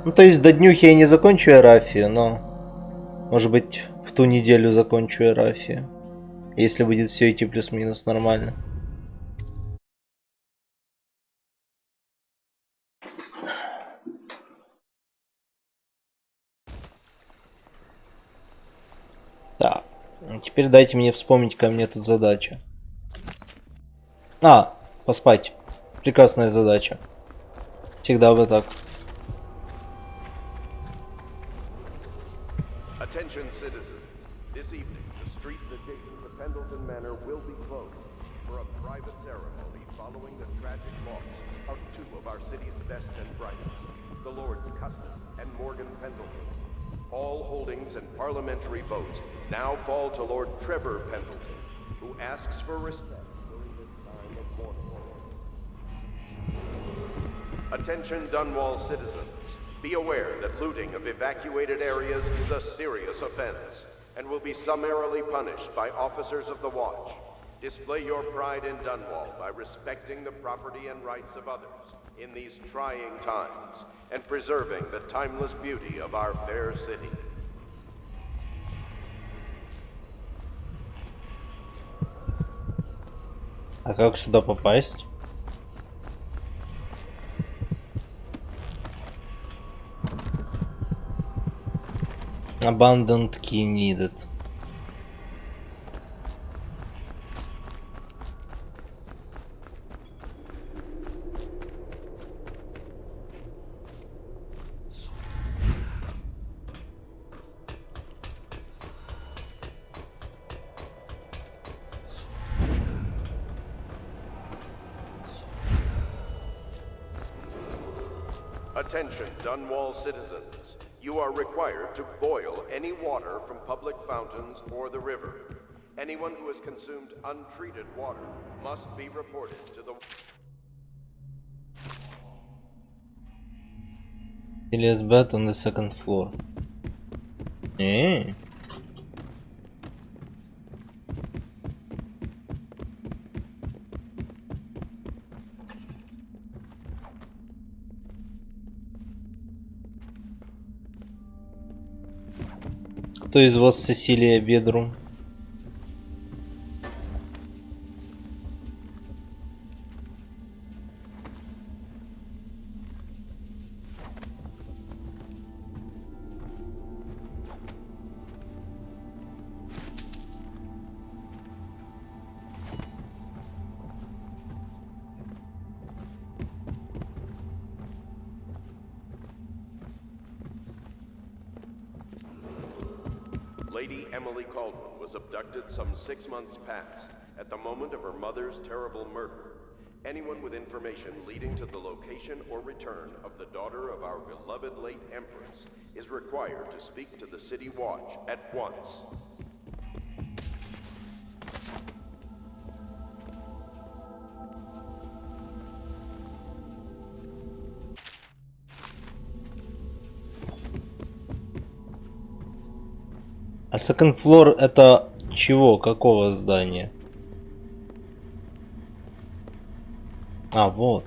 Ну, то есть до днюхи я не закончу Эрафию, но, может быть, в ту неделю закончу Эрафию. Если будет все идти плюс-минус нормально. Да. Теперь дайте мне вспомнить, ко мне тут задача. А, поспать. Прекрасная задача. Всегда бы так. Attention citizens. This evening, the street adjacent to Pendleton Manor will be closed for a private ceremony following the tragic loss of two of our city's best and brightest, the Lords Custom and Morgan Pendleton. All holdings and parliamentary votes now fall to Lord Trevor Pendleton, who asks for respect during this time of mourning. Attention Dunwall citizens. Be aware that looting of evacuated areas is a serious offense and will be summarily punished by officers of the watch. Display your pride in Dunwall by respecting the property and rights of others in these trying times and preserving the timeless beauty of our fair city. А как сюда попасть? Abandoned key needed. Attention, Dunwall citizens. You are required to boil any water from public fountains or the river. Anyone who has consumed untreated water must be reported to the... Elias bed on the second floor. Кто из вас Сесилия Бедрум? Lady Emily Caldwell was abducted some 6 months past at the moment of her mother's terrible murder. Anyone with information leading to the location or return of the daughter of our beloved late Empress is required to speak to the City Watch at once. А second floor это чего? Какого здания? А, вот.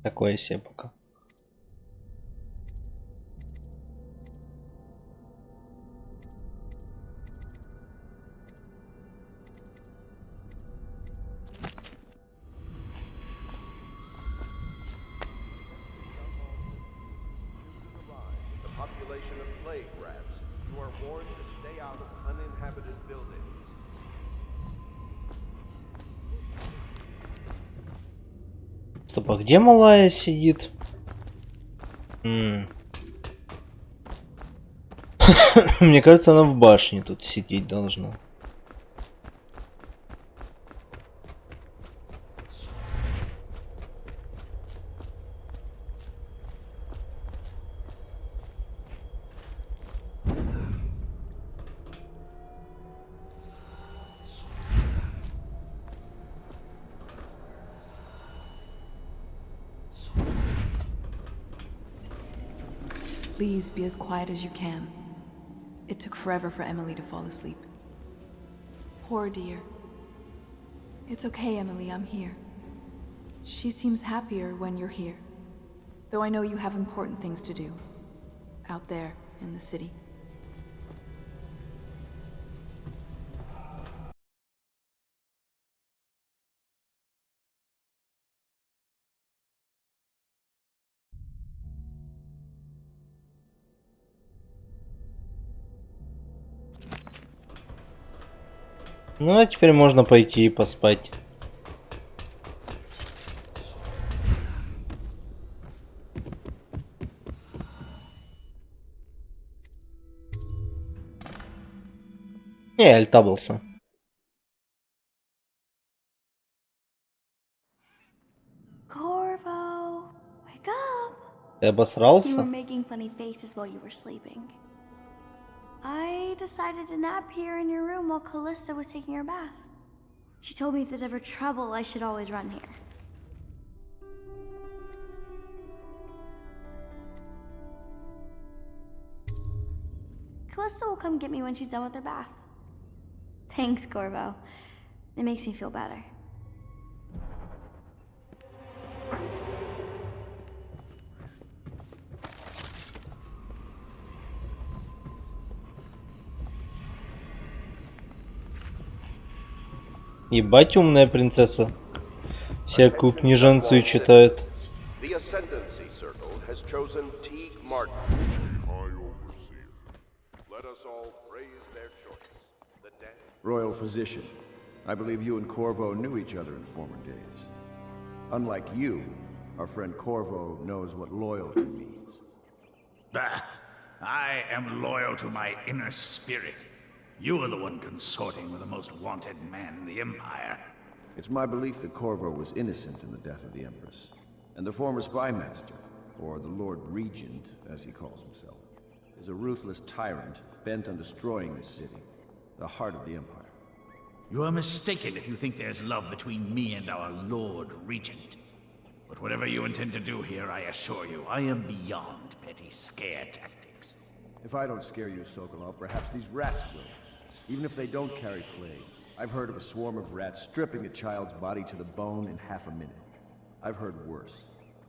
Такое себе пока. Стоп, а где малая сидит? Мне кажется, она в башне тут сидеть должна. please be as quiet as you can. It took forever for Emily to fall asleep. Poor dear. It's okay, Emily, I'm here. She seems happier when you're here. Though I know you have important things to do. Out there, in the city. Ну, а теперь можно пойти и поспать. Не, альтаблся. Corvo, wake up! Ты You were обосрался? making funny faces while you were sleeping. I decided to nap here in your room while Callista was taking her bath. She told me if there's ever trouble, I should always run here. Callista will come get me when she's done with her bath. Thanks, Corvo. It makes me feel better. Ебать умная принцесса. Всякую книженцию читает. The Ascendancy Circle has chosen Teague Martin, High Overseer. Let us all praise their choice. The dead. Royal Physician, I believe you and Corvo knew each other in former days. Unlike you, our friend Corvo knows what loyalty means. Bah! I am loyal to my inner spirit. You are the one consorting with the most wanted man in the Empire. It's my belief that Corvo was innocent in the death of the Empress, and the former spy master, or the Lord Regent, as he calls himself, is a ruthless tyrant bent on destroying this city, the heart of the Empire. You are mistaken if you think there's love between me and our Lord Regent. But whatever you intend to do here, I assure you, I am beyond petty scare tactics. If I don't scare you, Sokolov, perhaps these rats will. Even if they don't carry plague, I've heard of a swarm of rats stripping a child's body to the bone in half a minute. I've heard worse.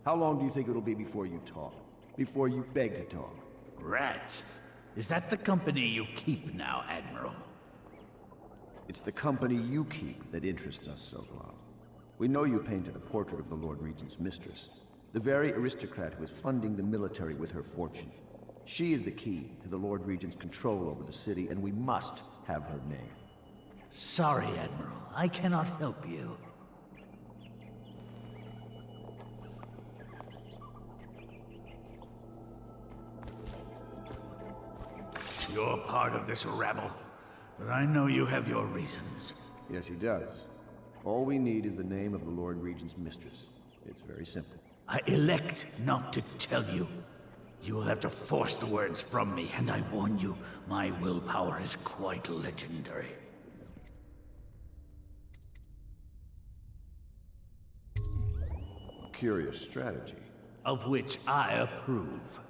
How long do you think it'll be before you talk? Before you beg to talk? Rats? Is that the company you keep now, Admiral? It's the company you keep that interests us, Sokolov. We know you painted a portrait of the Lord Regent's mistress, the very aristocrat who is funding the military with her fortune. She is the key to the Lord Regent's control over the city, and we must have her name. Sorry, Admiral. I cannot help you. You're part of this rabble, but I know you have your reasons. Yes, he does. All we need is the name of the Lord Regent's mistress. It's very simple. I elect not to tell you. You will have to force the words from me, and I warn you, my willpower is quite legendary. Curious strategy. Of which I approve.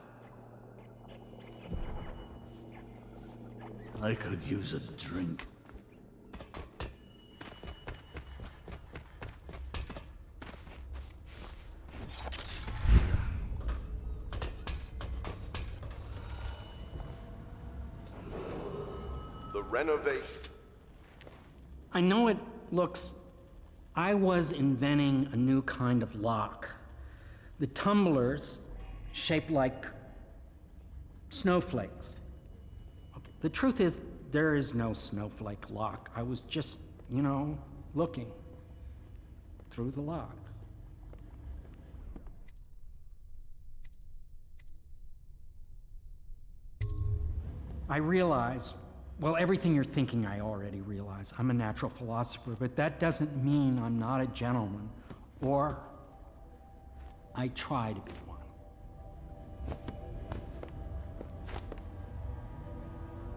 I could use a drink. The renovation. I know it looks... I was inventing a new kind of lock. The tumblers, shaped like snowflakes. Okay. The truth is, there is no snowflake lock. I was just, looking through the lock. I realize, well, everything you're thinking I already realize. I'm a natural philosopher, but that doesn't mean I'm not a gentleman, or I try to be one.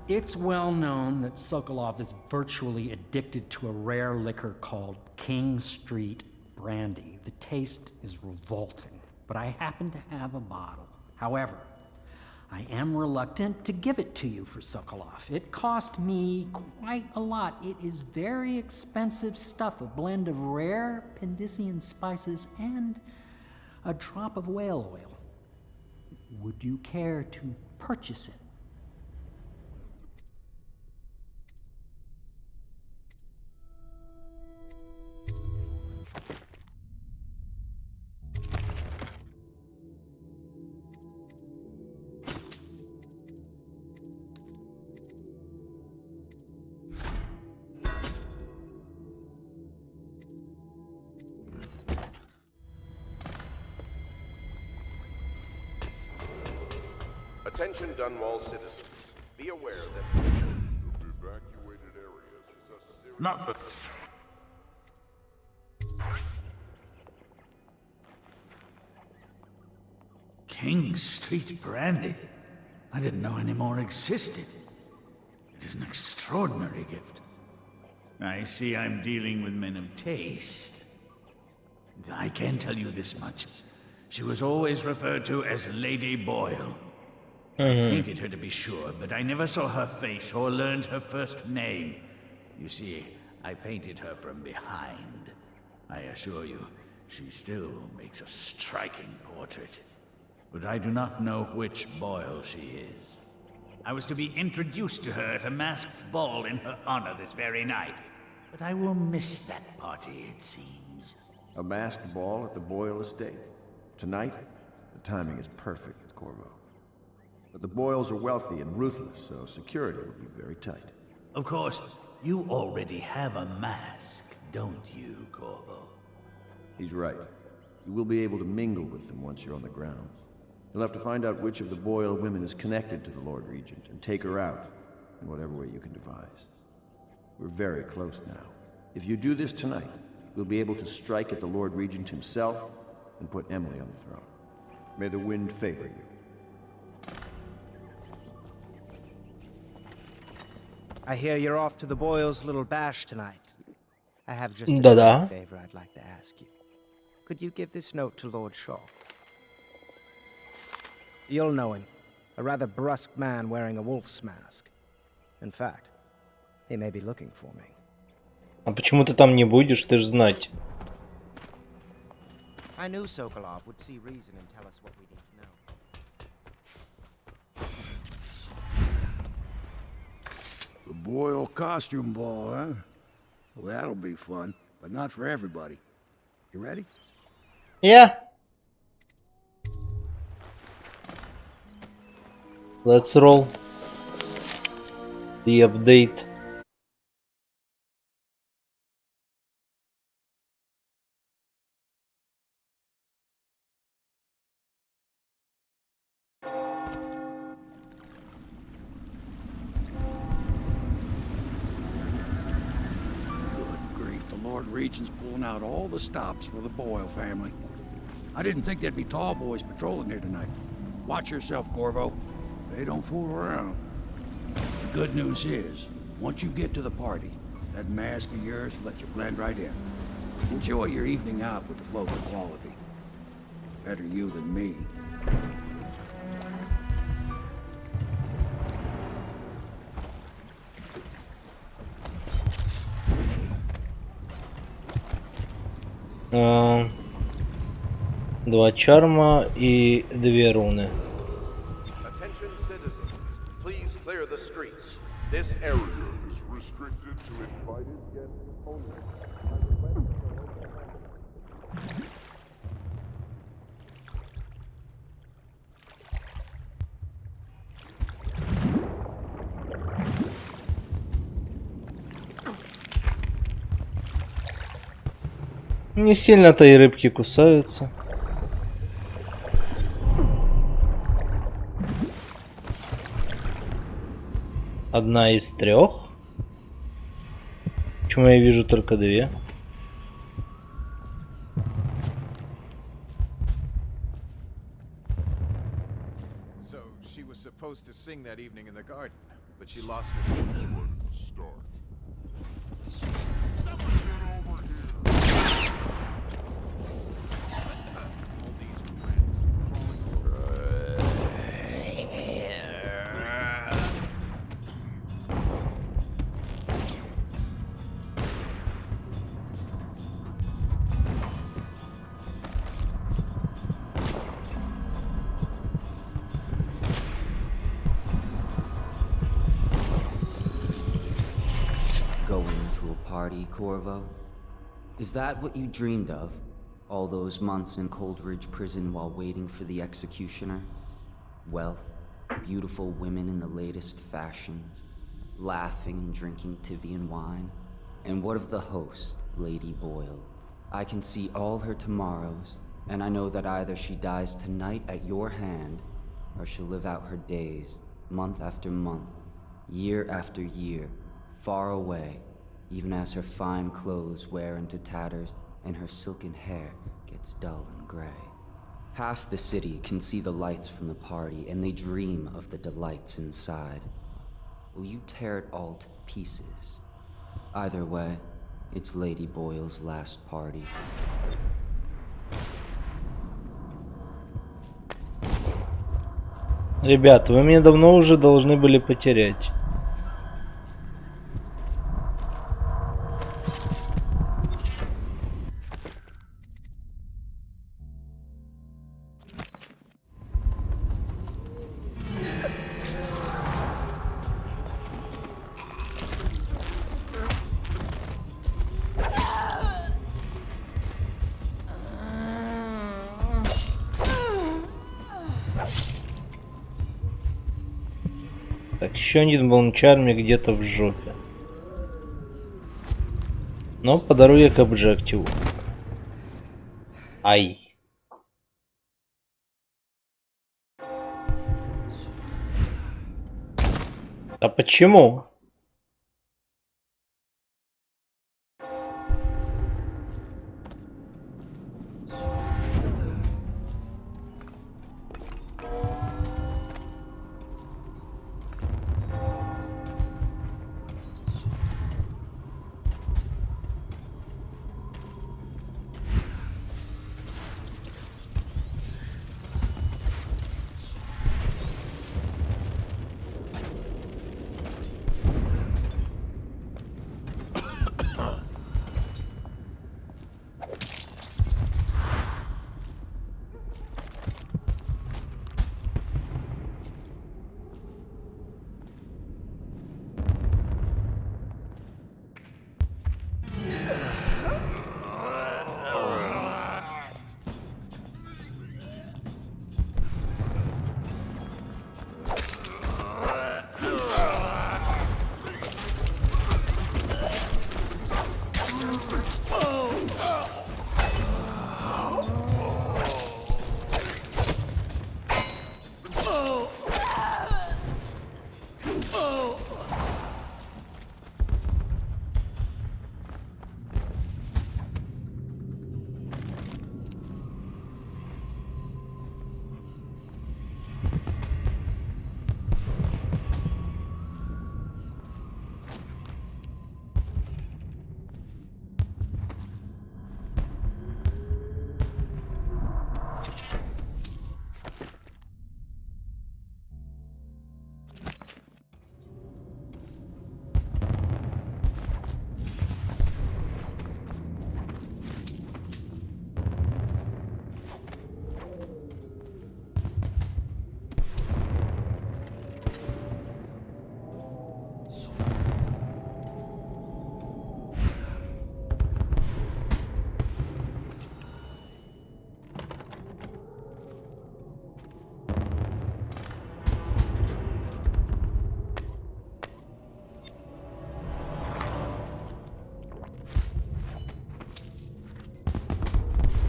It's well known that Sokolov is virtually addicted to a rare liquor called King Street Brandy. The taste is revolting, but I happen to have a bottle. However, I am reluctant to give it to you for Sokolov. It cost me quite a lot. It is very expensive stuff, a blend of rare Pendician spices and a drop of whale oil. Would you care to purchase it? Attention Dunwall citizens. Be aware that evacuated areas is a serious... Not the... King Street brandy? I didn't know any more existed. It is an extraordinary gift. I see I'm dealing with men of taste. I can tell you this much. She was always referred to as Lady Boyle. I painted her to be sure, but I never saw her face or learned her first name. You see, I painted her from behind. I assure you, she still makes a striking portrait. But I do not know which Boyle she is. I was to be introduced to her at a masked ball in her honor this very night. But I will miss that party, it seems. A masked ball at the Boyle estate. Tonight, the timing is perfect, Corvo. But the Boyles are wealthy and ruthless, so security will be very tight. Of course, you already have a mask, don't you, Corvo? He's right. You will be able to mingle with them once you're on the grounds. You'll have to find out which of the Boyle women is connected to the Lord Regent and take her out in whatever way you can devise. We're very close now. If you do this tonight, we'll be able to strike at the Lord Regent himself and put Emily on the throne. May the wind favor you. I hear you're off to the Boyles' little bash tonight. I have just Da-da. a favor I'd like to ask you. Could you give this note to Lord Shaw? You'll know him. A rather brusque man wearing a wolf's mask. In fact, he may be looking for me. А почему ты там не будешь? Ты ж знать. I knew Sokolov would see reason and tell us what we need to know. The Boyle costume ball, huh? Well, that'll be fun, but not for everybody. You ready? Yeah. Let's roll. The update. Lord Regent's pulling out all the stops for the Boyle family. I didn't think there'd be tall boys patrolling here tonight. Watch yourself, Corvo. They don't fool around. The good news is, once you get to the party, that mask of yours will let you blend right in. Enjoy your evening out with the folk of quality. Better you than me. Два чарма и две руны. Attention citizens, please clear the streets. This area is restricted to invited guests only. Не сильно-то и рыбки кусаются. Одна из трех. Почему я вижу только две? So she was supposed to sing that evening in the garden, but she lost her start. party, Corvo? Is that what you dreamed of? All those months in Coldridge Prison while waiting for the executioner? Wealth, beautiful women in the latest fashions, laughing and drinking Tivian wine? And what of the host, Lady Boyle? I can see all her tomorrows, and I know that either she dies tonight at your hand, or she'll live out her days, month after month, year after year, far away, even as her fine clothes wear into tatters and her silken hair gets dull and gray. Half the city can see the lights from the party, and they dream of the delights inside. Will you tear it all to pieces? Either way, it's Lady Boyle's last party. Ребят, вы меня давно уже должны были потерять. Так, еще один был чарми где-то в жопе. Но по дороге к объективу. Ай. А почему?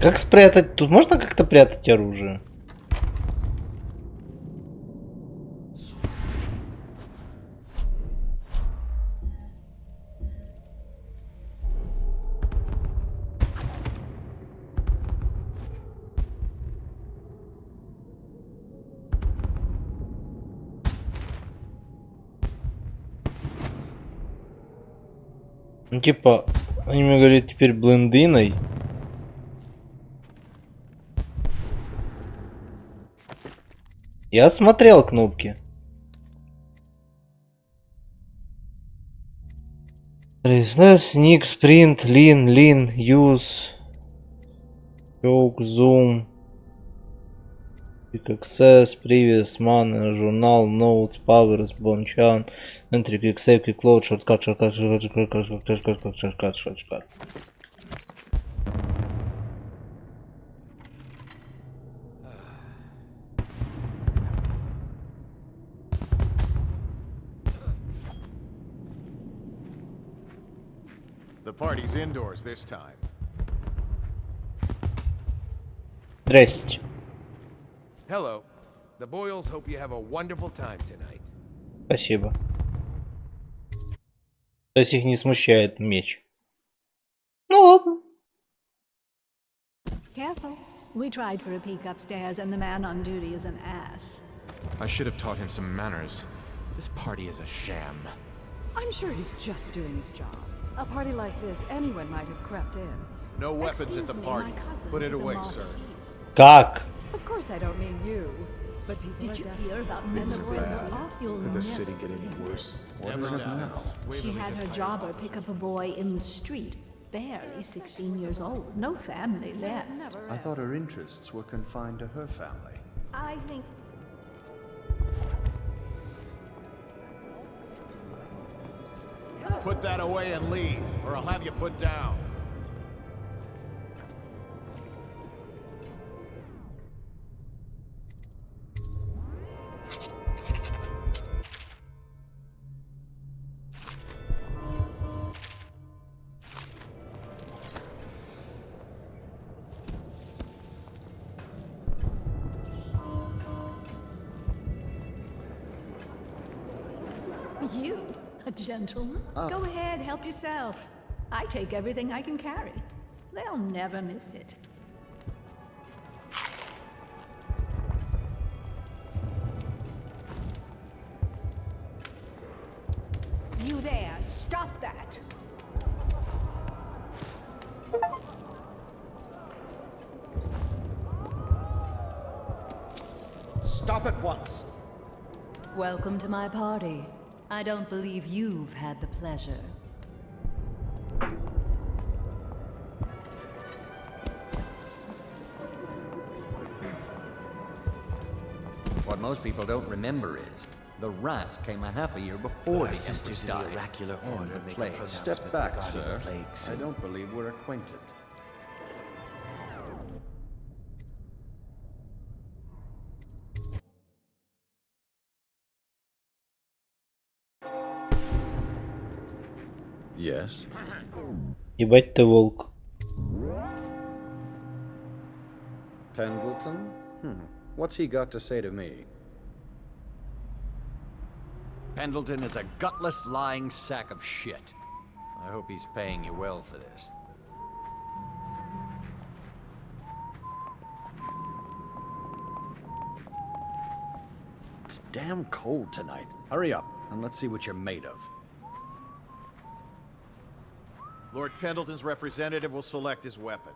Как спрятать? Тут можно как-то прятать оружие? Ну типа, они мне говорят теперь блондиной. Я смотрел кнопки. Сник, спринт, лин, юз, choke, zoom, Quick Access, Previous, Mana, Journal, Notes, Powers, Bone Chan, Entry, Quick Save, Quick Load, Shortcut, Shortcut, Shortcut. The party's indoors this time. Здрасте. Hello. The Boyles hope you have a wonderful time tonight. Спасибо. То есть их не смущает меч. Ну ладно. Careful. We tried for a peek upstairs and the man on duty is an ass. I should have taught him some manners. This party is a sham. I'm sure he's just doing his job. A party like this, anyone might have crept in. No weapons at the party. Put it away, sir. Как? Of course I don't mean you. But people Did you are hear about This is Men's bad. off? You'll Could the never city get any worse? What Never is it now? does. She had her jobber pick up a boy in the street, barely 16 years old, no family left. I thought her interests were confined to her family. I think Put that away and leave, or I'll have you put down. you, a gentleman. Go ahead, help yourself. I take everything I can carry. They'll never miss it. You there, stop that! Stop at once! Welcome to my party. I don't believe you've had the pleasure. What most people don't remember is the rats came a half a year before the sisters died. Oracular order plague. Step back, sir. I don't believe we're acquainted. Yes. Ебать ты волк. Pendleton? What's he got to say to me? Pendleton is a gutless, lying sack of shit. I hope he's paying you well for this. It's damn cold tonight. Hurry up, and let's see what you're made of. Lord Pendleton's representative will select his weapon.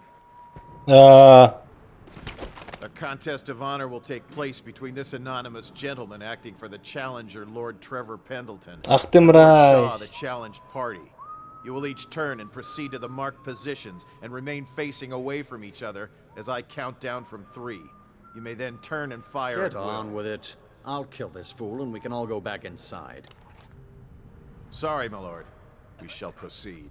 A contest of honor will take place between this anonymous gentleman acting for the challenger, Lord Trevor Pendleton, Ах ты and Lord Shaw, мразь. the challenged party. You will each turn and proceed to the marked positions and remain facing away from each other as I count down from 3. You may then turn and fire Get at will. on with it. I'll kill this fool and we can all go back inside. Sorry, my lord. We shall proceed.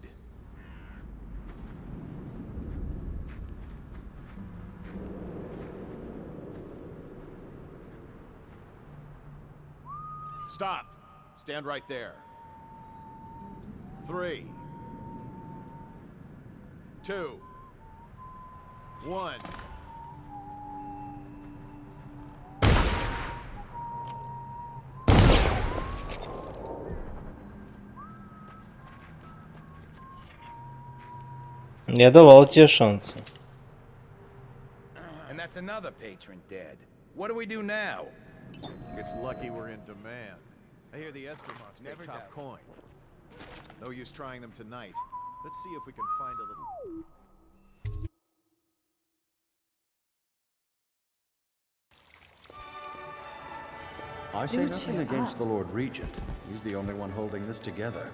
Stop. Stand right there. 3, 2, 1. Я давал тебе шансы. And that's another patron dead. What do we do now? It's lucky we're in demand. I hear the Esquimaux pay top coin. No use trying them tonight. Let's see if we can find a little... I say nothing against the Lord Regent. He's the only one holding this together.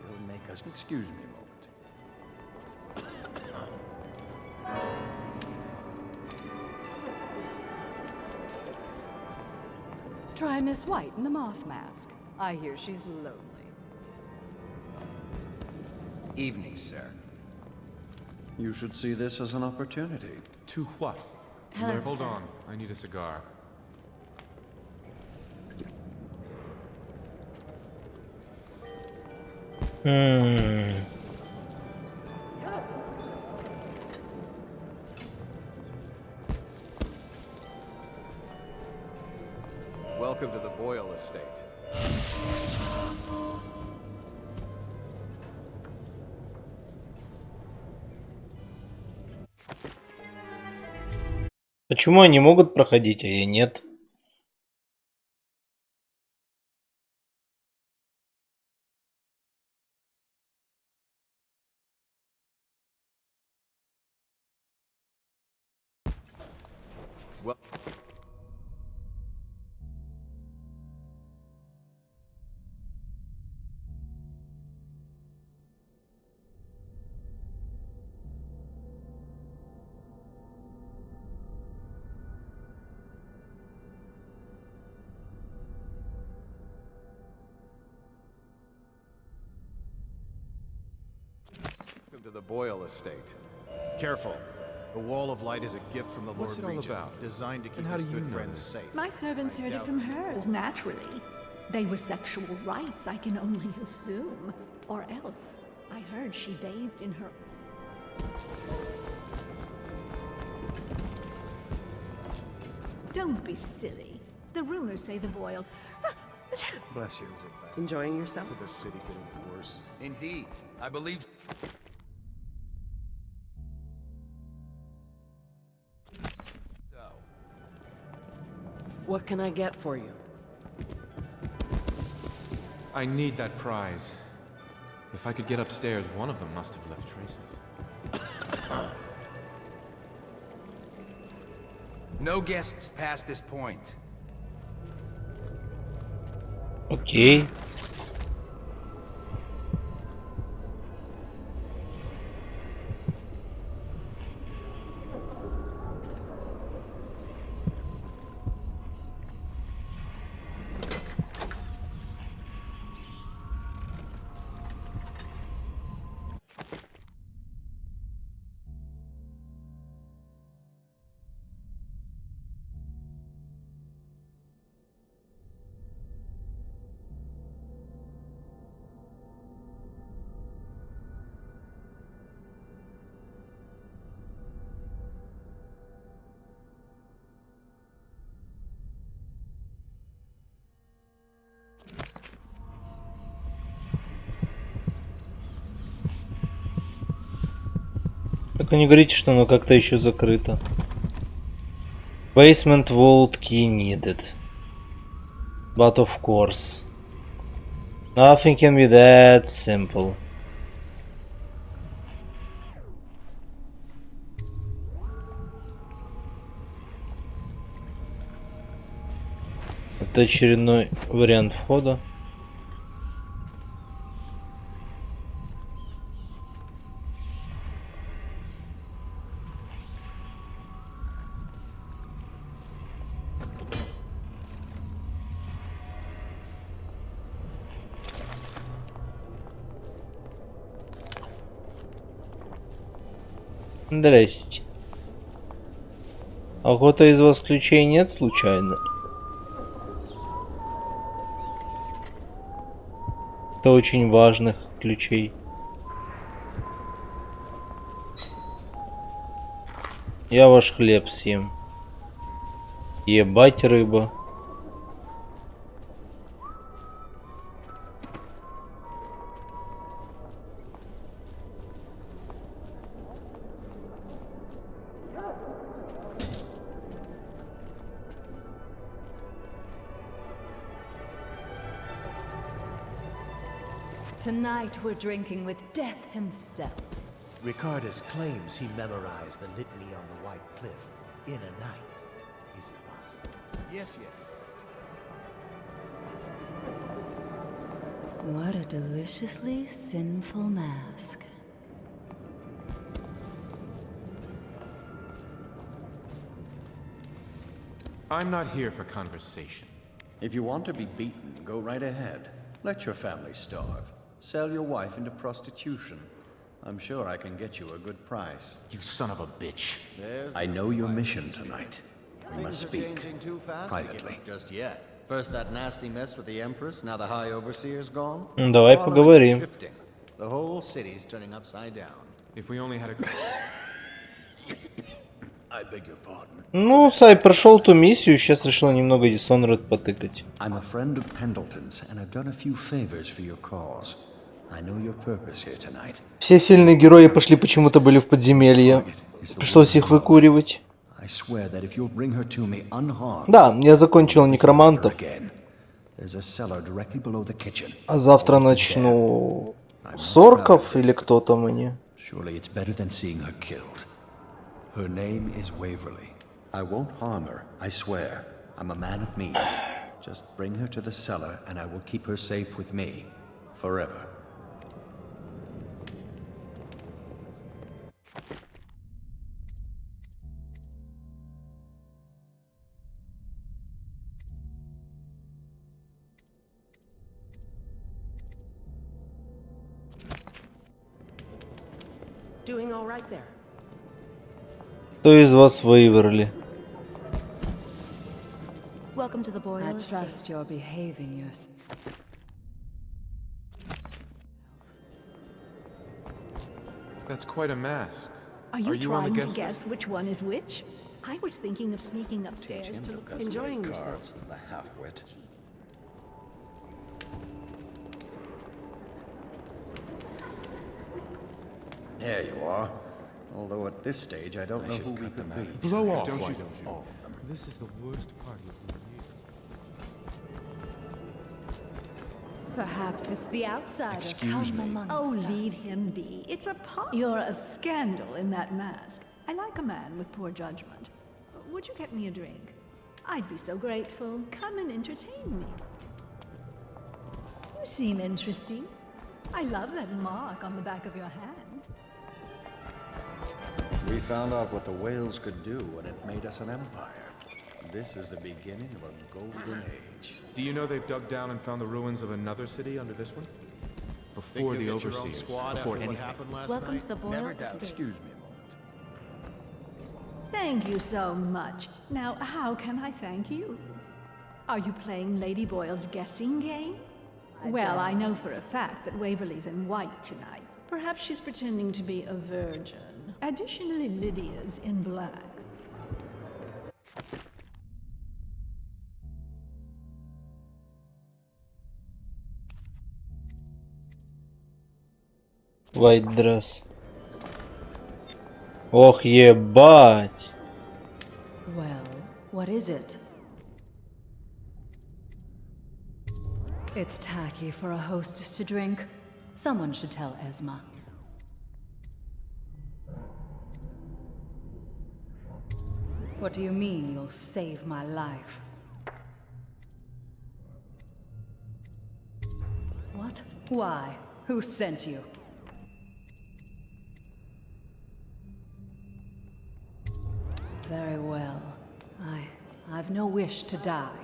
He'll make us... Excuse me a moment. Try Miss White in the moth mask. I hear she's lonely. Evening, sir. You should see this as an opportunity. To what? Hello, Hold sir. on, I need a cigar. Welcome to the Boyle estate. Почему они могут проходить, а я нет? Well, welcome to the Boyle estate. Careful. The Wall of Light is a gift from the What's Lord it all Regent, about? designed to keep And how his do you good know friends this? safe. My servants heard it from hers, naturally. They were sexual rites, I can only assume. Or else, I heard she bathed in her... Don't be silly. The rumors say the Boyle... Bless you. Enjoying yourself? The city getting worse. Indeed. I believe... so. What can I get for you? I need that prize. If I could get upstairs, one of them must have left traces. No guests past this point. Окей. Только не говорите, что оно как-то еще закрыто. Basement vault key needed. But of course. Nothing can be that simple. Это очередной вариант входа. Здрасте. А у кого-то из вас ключей нет случайно? Это очень важных ключей. Я ваш хлеб съем. Ебать, рыба. Tonight we're drinking with Death himself. Ricardus claims he memorized the litany on the White Cliff in a night. Is it possible? Yes, yes. What a deliciously sinful mask. I'm not here for conversation. If you want to be beaten, go right ahead. Let your family starve. Sell your wife into prostitution. I'm sure I can get you a good price. You son of a bitch. I know your mission tonight. We must Things are speak changing too fast privately. just yet. First that nasty mess with the Empress, now the High Overseer's gone. Давай поговорим. Shifting. The whole city's turning upside down. If we only had a... I beg your pardon. Ну, Сай прошел ту миссию, сейчас решил немного Dishonored потыкать. I'm a friend of Pendleton's, and I've done a few favors for your cause. I know your purpose here tonight. Все сильные герои пошли почему-то были в подземелье. Пришлось их выкуривать. I swear that if you'll bring her to me unharmed. Да, я закончил некромантов. There's a cellar directly below the kitchen. А завтра начну с орков или кто там они? Surely it's better than seeing her killed. Her name is Waverly. I won't harm her, I swear. I'm a man of means. Just bring her to the cellar and I will keep her safe with me. Forever. Doing all right there. Кто из вас выверли? Welcome to the I Boils. trust you're behaving yourself. That's quite a mask. Are you on the trying to guest guess list? which one is which? I was thinking of sneaking upstairs to look. Enjoying yourself. The half-wit. There you are. Although at this stage, I don't know who we could be. Blow off, Don't why you? don't you? All of them. This is the worst party of the year. Perhaps it's the outsider. Excuse Come me. amongst Oh, us. leave him be. It's a pot. You're a scandal in that mask. I like a man with poor judgment. Would you get me a drink? I'd be so grateful. Come and entertain me. You seem interesting. I love that mark on the back of your hand. We found out what the whales could do when it made us an empire. This is the beginning of a golden age. Do you know they've dug down and found the ruins of another city under this one? Before the overseers, before anything. Welcome to the Boyle Estate. estate. Excuse me a moment. Thank you so much. Now, how can I thank you? Are you playing Lady Boyle's guessing game? Well, I know for a fact that Waverly's in white tonight. Perhaps she's pretending to be a virgin. Additionally, Lydia's in black. White dress. Ох, ебать. Well, what is it? It's tacky for a hostess to drink. Someone should tell Esma. What do you mean you'll save my life? What? Why? Who sent you? Very well. I've no wish to die.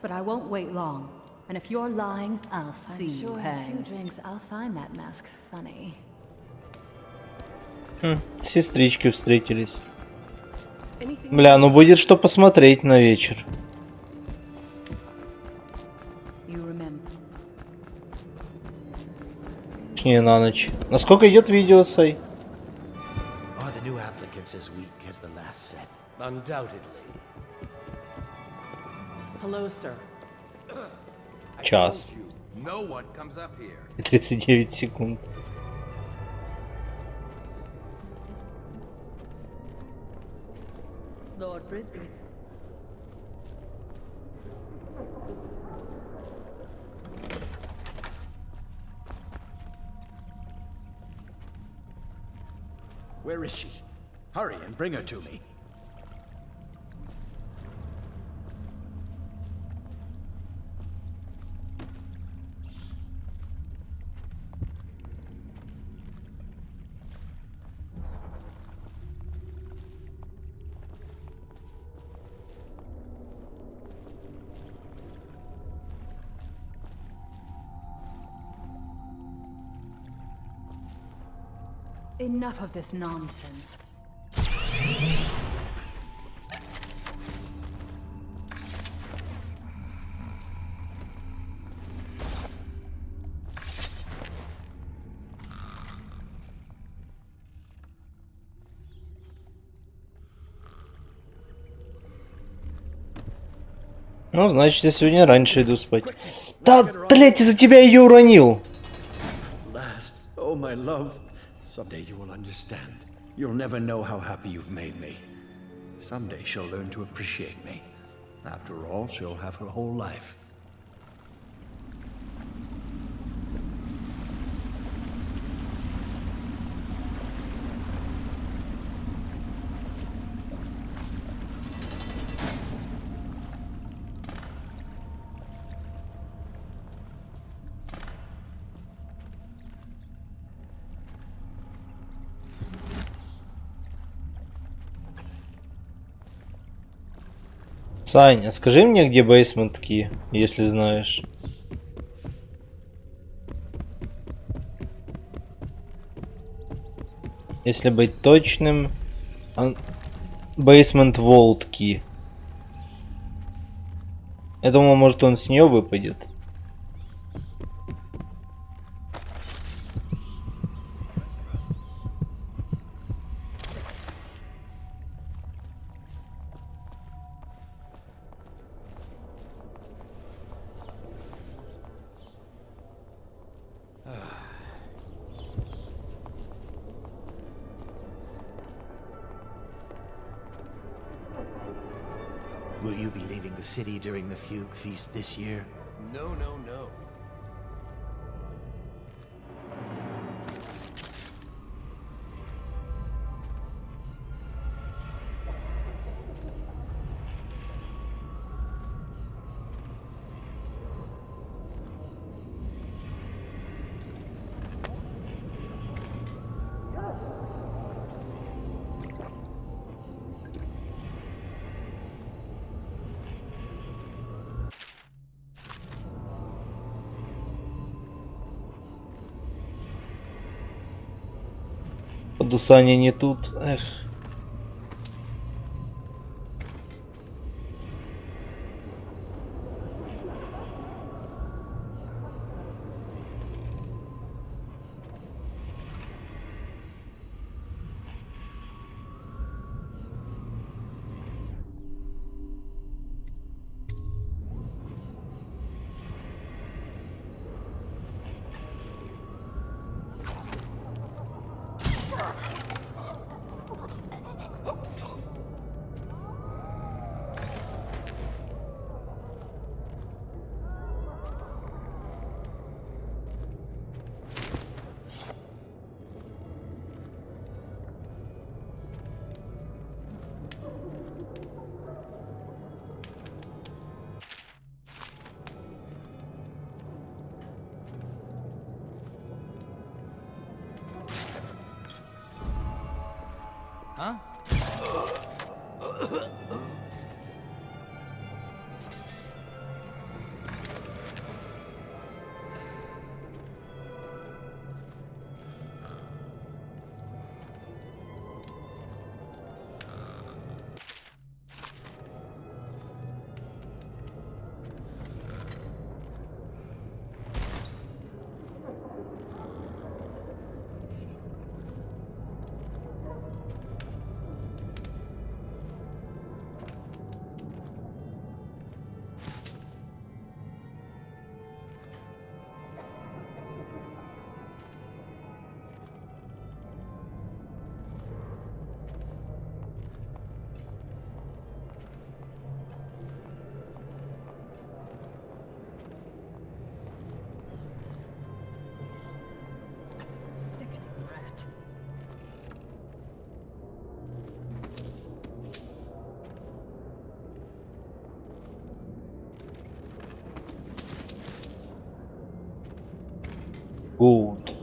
But I won't wait long. And if you're lying, I'll see I'm you sure in a few hang. drinks I'll find that mask funny. Сестрички встретились. Бля, ну будет что посмотреть на вечер. You remember. Точнее, на ночь. Насколько идет видео, Сай? Are the new applicants as weak as the last set? Undoubtedly. Hello, sir. Час. No one comes up here. И 39 секунд. Lord Brisby. Where is she? Hurry and bring her to me. Enough of this nonsense. Ну, значит, я сегодня раньше иду спать. Да, блять, из-за тебя ее уронил. Last, oh my love, someday you will understand. You'll never know how happy you've made me. Someday she'll learn to appreciate me. After all, she'll have her whole life. Саня, скажи мне, где basement key, если знаешь. Если быть точным, basement vault key. Я думал, может, он с нее выпадет. Will you be leaving the city during the Fugue Feast this year? No, no, no. Подусание не тут. Эх. Huh? Good.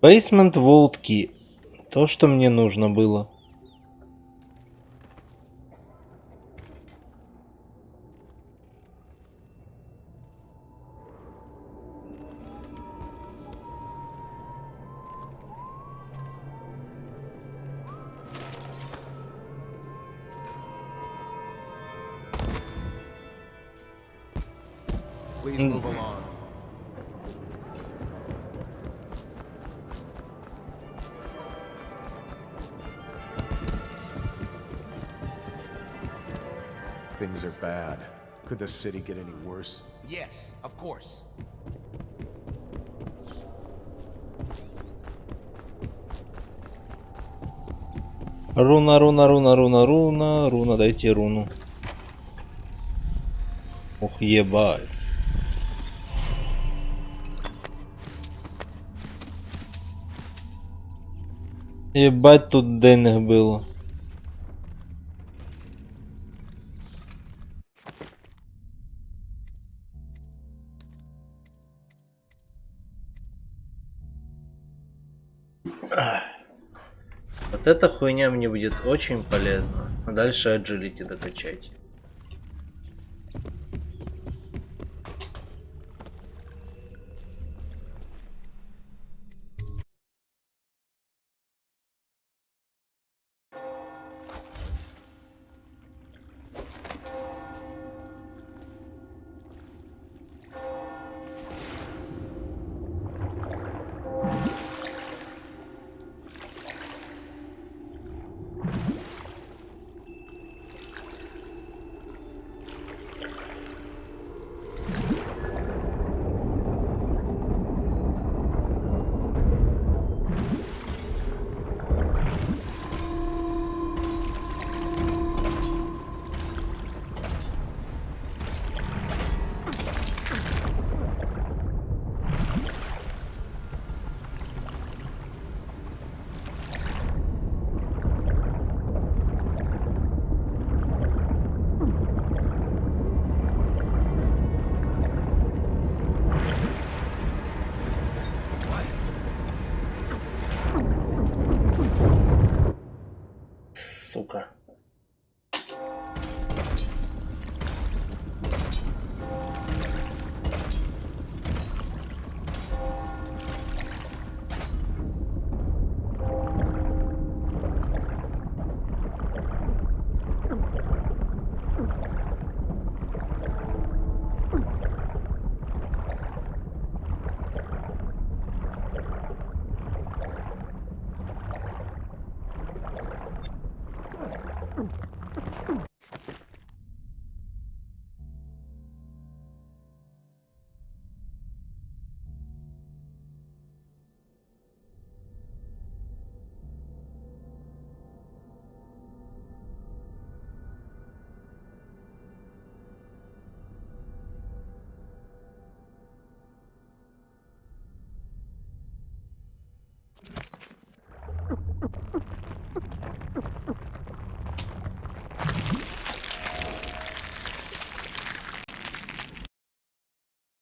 Basement Vault Key. То, что мне нужно было. Please move along. Things are bad. Could the city get any worse? Yes, of course. Руна, руна, руна, руна, руна, руна, дайте руну. Ох, ебать. Ебать, тут денег было. Вот эта хуйня мне будет очень полезна. А дальше agility докачать.